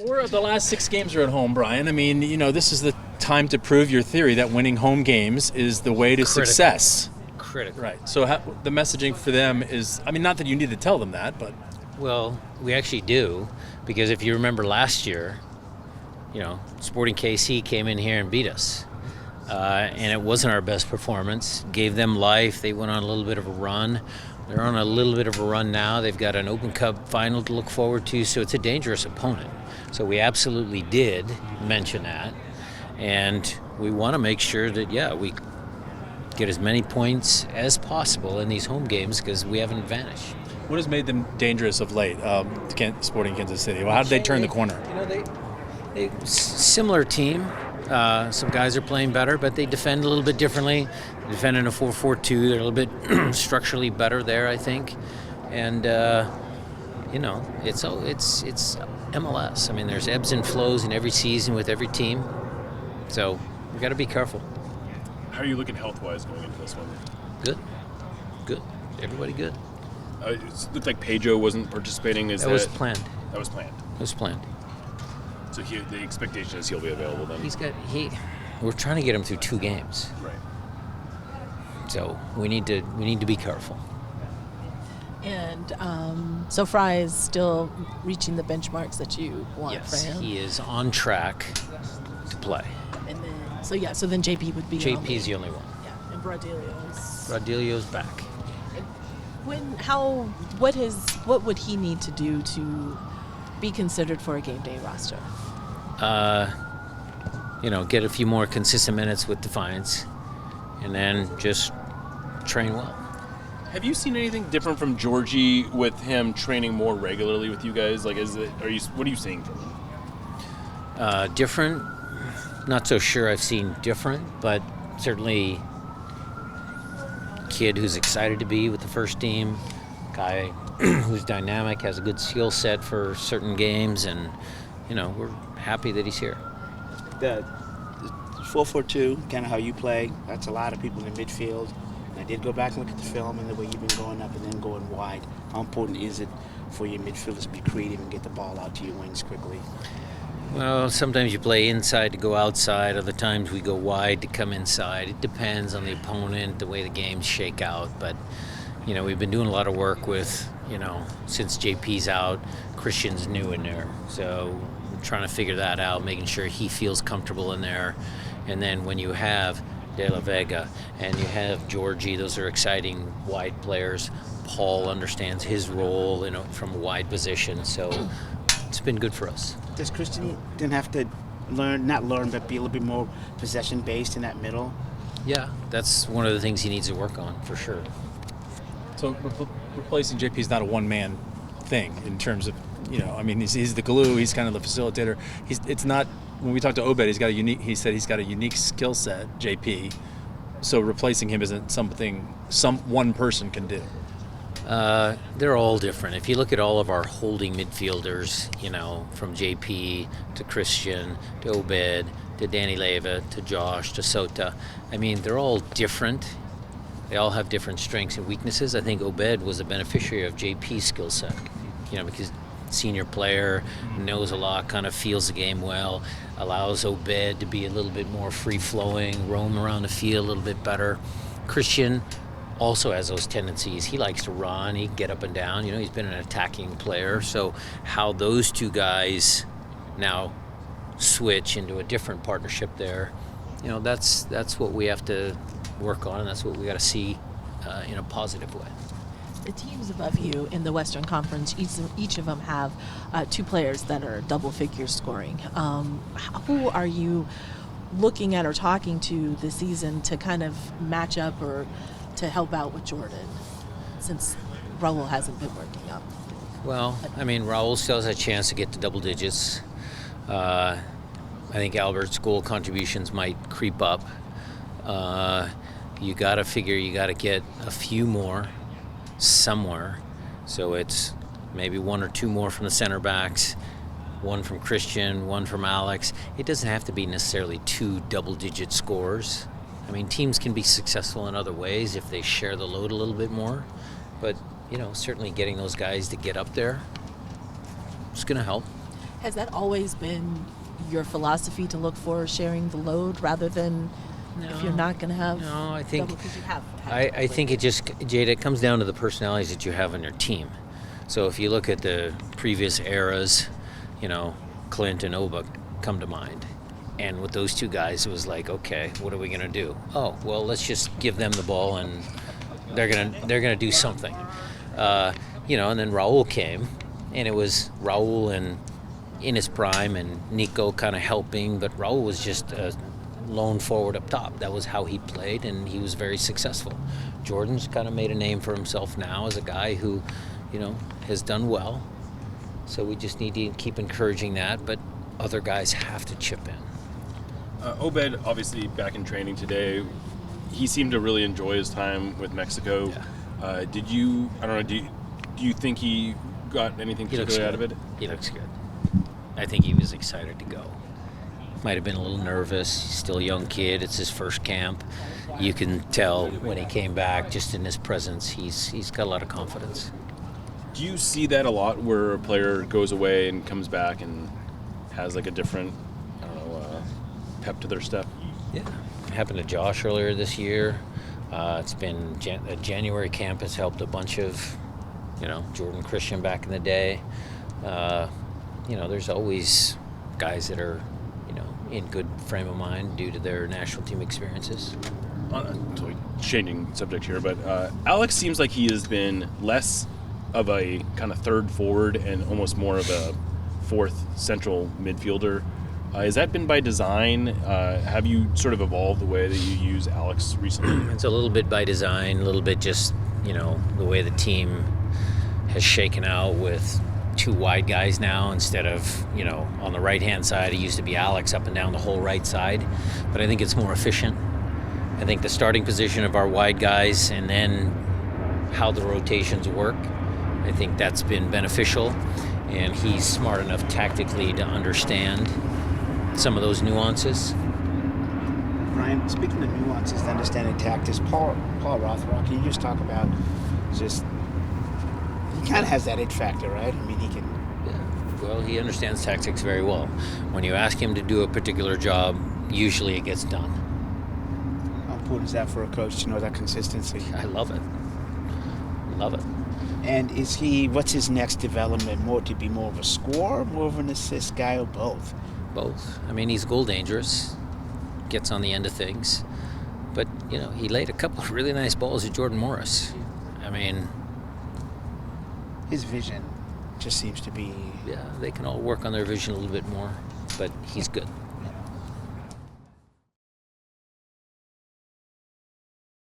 4 of the last 6 games are at home, Brian. I mean, this is the time to prove your theory that winning home games is the way to success. Critical. Right. So the messaging for them is, not that you need to tell them that, but... Well, we actually do, because if you remember last year, Sporting KC came in here and beat us. And it wasn't our best performance. Gave them life. They went on a little bit of a run. They're on a little bit of a run now. They've got an Open Cup final to look forward to, so it's a dangerous opponent. So we absolutely did mention that. And we want to make sure that, we get as many points as possible in these home games because we have an advantage. What has made them dangerous of late, Sporting Kansas City? Well, how did they turn the corner? They similar team. Some guys are playing better, but they defend a little bit differently. They defend in a 4-4-2. They're a little bit structurally better there, I think. And, it's MLS. There's ebbs and flows in every season with every team. So we got to be careful. How are you looking health-wise going into this one? Good. Everybody good. It looked like Pedro wasn't participating. That was planned. That was planned. It was planned. So the expectation is he'll be available then? We're trying to get him through 2 games. Right. So we need to be careful. And so Fry is still reaching the benchmarks that you want for him? Yes, he is on track to play. And then, so then JP would be JP's the only one. Yeah, and Brodilio's. Brodilio's back. What would he need to do to be considered for a game day roster? Get a few more consistent minutes with Defiance, and then just train well. Have you seen anything different from Georgie with him training more regularly with you guys? What are you seeing from him? Different? Not so sure I've seen different, but certainly kid who's excited to be with the first team, guy who's dynamic, has a good skill set for certain games, and we're happy that he's here. The 4-4-2, kind of how you play, that's a lot of people in the midfield. And I did go back and look at the film and the way you've been going up and then going wide. How important is it for your midfielders to be creative and get the ball out to your wings quickly? Well, sometimes you play inside to go outside. Other times we go wide to come inside. It depends on the opponent, the way the games shake out. But, we've been doing a lot of work with, since JP's out, Christian's new in there. So we're trying to figure that out, making sure he feels comfortable in there. And then when you have De La Vega and you have Georgie, those are exciting wide players. Paul understands his role, from a wide position. So it's been good for us. Does Christian then have to but be a little bit more possession-based in that middle? Yeah, that's one of the things he needs to work on, for sure. So replacing JP is not a one-man thing in terms of, he's the glue, he's kind of the facilitator. It's not, when we talked to Oedo, he said he's got a unique skill set, JP, so replacing him isn't something one person can do. They're all different. If you look at all of our holding midfielders, from JP to Christian to Oedo to Danny Leva to Josh to Sota, they're all different. They all have different strengths and weaknesses. I think Oedo was a beneficiary of JP's skill set, because senior player, knows a lot, kind of feels the game well, allows Oedo to be a little bit more free-flowing, roam around the field a little bit better. Christian also has those tendencies. He likes to run, he can get up and down. He's been an attacking player. So how those two guys now switch into a different partnership there, that's what we have to work on, and that's what we got to see in a positive way. The teams above you in the Western Conference, each of them have 2 players that are double figure scoring. Who are you looking at or talking to this season to kind of match up or to help out with Jordan, since Raul hasn't been working up? Well, Raul still has a chance to get to double digits. I think Albert's goal contributions might creep up. You got to figure you got to get a few more somewhere. So it's maybe 1 or 2 more from the center backs, 1 from Christian, 1 from Alex. It doesn't have to be necessarily 2 double-digit scores. Teams can be successful in other ways if they share the load a little bit more. But, certainly getting those guys to get up there is going to help. Has that always been your philosophy to look for sharing the load rather than if you're not going to have No, I think double, because you have I think it just, Jada, it comes down to the personalities that you have on your team. So if you look at the previous eras, Clint and Oba come to mind. And with those two guys, it was like, okay, what are we going to do? Oh, well, let's just give them the ball, and they're gonna do something. And then Raul came, and it was Raul in his prime, and Nico kind of helping, but Raul was just a lone forward up top. That was how he played, and he was very successful. Jordan's kind of made a name for himself now as a guy who, has done well. So we just need to keep encouraging that, but other guys have to chip in. Obed, obviously back in training today, he seemed to really enjoy his time with Mexico. Yeah. Do you think he got anything particularly out of it? He looks good. I think he was excited to go. Might have been a little nervous. He's still a young kid. It's his first camp. You can tell when he came back, just in his presence, he's got a lot of confidence. Do you see that a lot, where a player goes away and comes back and has like a different, pep to their step? Yeah. It happened to Josh earlier this year. It's been a January camp has helped a bunch of, Jordan Christian back in the day. There's always guys that are, in good frame of mind due to their national team experiences. Totally changing subject here, but Alex seems like he has been less of a kind of third forward and almost more of a fourth central midfielder. Has that been by design? Have you sort of evolved the way that you use Alex recently? It's a little bit by design, a little bit just, the way the team has shaken out with two wide guys now instead of, on the right-hand side, it used to be Alex up and down the whole right side. But I think it's more efficient. I think the starting position of our wide guys and then how the rotations work, I think that's been beneficial. And he's smart enough tactically to understand some of those nuances. Brian, speaking of nuances, understanding tactics, Paul Rothrock, can you just talk about just, he kind of has that it factor, right? I mean, he can... Yeah. Well, he understands tactics very well. When you ask him to do a particular job, usually it gets done. How important is that for a coach to know that consistency? I love it. Love it. And what's his next development? More to be more of a scorer, more of an assist guy, or both? Both. I mean, he's goal dangerous, gets on the end of things. But, he laid a couple of really nice balls at Jordan Morris. I mean... His vision just seems to be... Yeah, they can all work on their vision a little bit more, but he's good.